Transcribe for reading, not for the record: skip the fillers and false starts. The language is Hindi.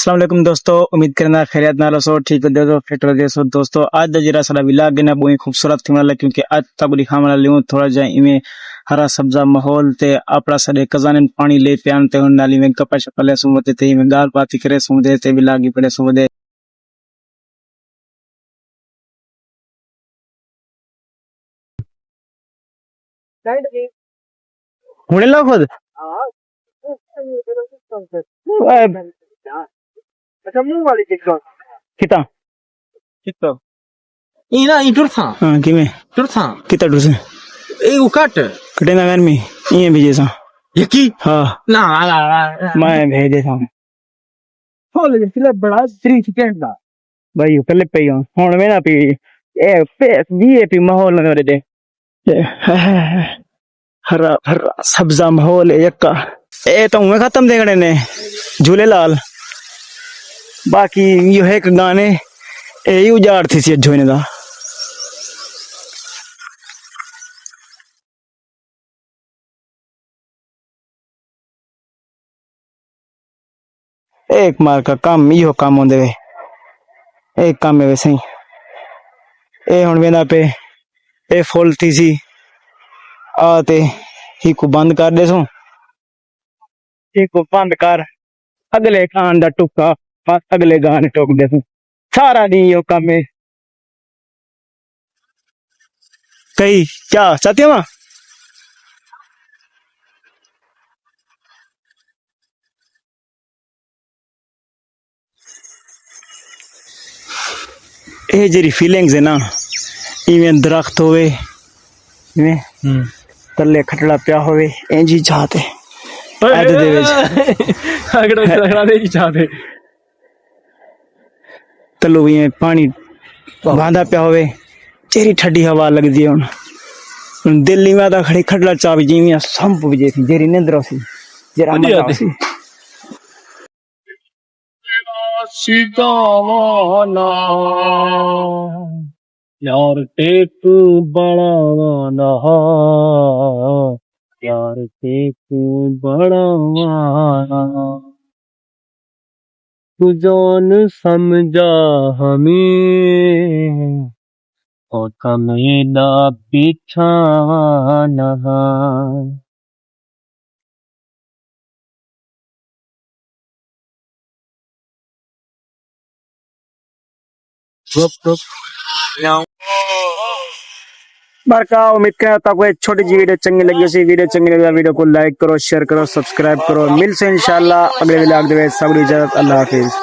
अस्सलाम वालेकुम दोस्तों, उम्मीद करना खैरियत नाल सो ठीक हो दो फिट हो सो दोस्तों। आज दा जरा सारा विलाग ना बहुत खूबसूरत थी वाला क्योंकि आज तक दिखाने वाला लियो थोड़ा जा इमे हरा सब्जा माहौल ते अपना सडे खजाने पानी ले प्यान ते हुन नाली में कपा शपले सुमते ते में गाल पाती करे सुमदे ते विलागी पड़े सुमदे हुने ला खुद अच्छा मुंह वाली टिकटॉक किता टिकटॉक ई ना ई टुरसा हां किमे टुरसा किता डुसे ए उ काट कटे ना गन में ये भेजे सा यकी हां ना मैं भेजे सा खोल दे फिर बड़ा श्री चिकन दा भाई पहले पे हुन में ना पी ए पे ये पी माहौल ना दे हरा हरा सब्जा माहौल यक्का ए तो मैं खत्म देखने ने झूलेलाल बाकी यो है एक गाने ए उजाड़ थी सी जोने दा एक मार का काम यो काम होंदे वे एक काम है वैसे ही ए हुन वेंदा पे ए फुल थी सी आते ही को बंद कर दे सो ही को बंद कर अगले कान दा टुक्का बस अगले गाने टोक दे सो सारा दिन यो काम है कई क्या चाहते हो ए जेरी फीलिंग्स है ना इवें दरख्त होवे इवें तले खटड़ा पिया होवे इंजी चाहते ऐड दे विच खगड़ा दे चाहते तलो भी पानी बांधा पिया होवे चेरी ठंडी हवा लगदी है हुन दिल्ली में तो खड़ी खटड़ा चाबी जीवियां संप बजे थी जेरी निंद्र सी जरा मजा सी सीतावाना यार टेक बड़ावाना यार टेक बड़ावाना तू जान समझा हमें और कमेना बिछाना बरका उम्मीद करता हूँ छोटी जी वीडियो चंगी लगी सी वीडियो लगी वीडियो को लाइक करो शेयर करो सब्सक्राइब करो मिल से इंशाल्लाह अगले व्लॉग दे सब इजाजत अल्लाह हाफिज।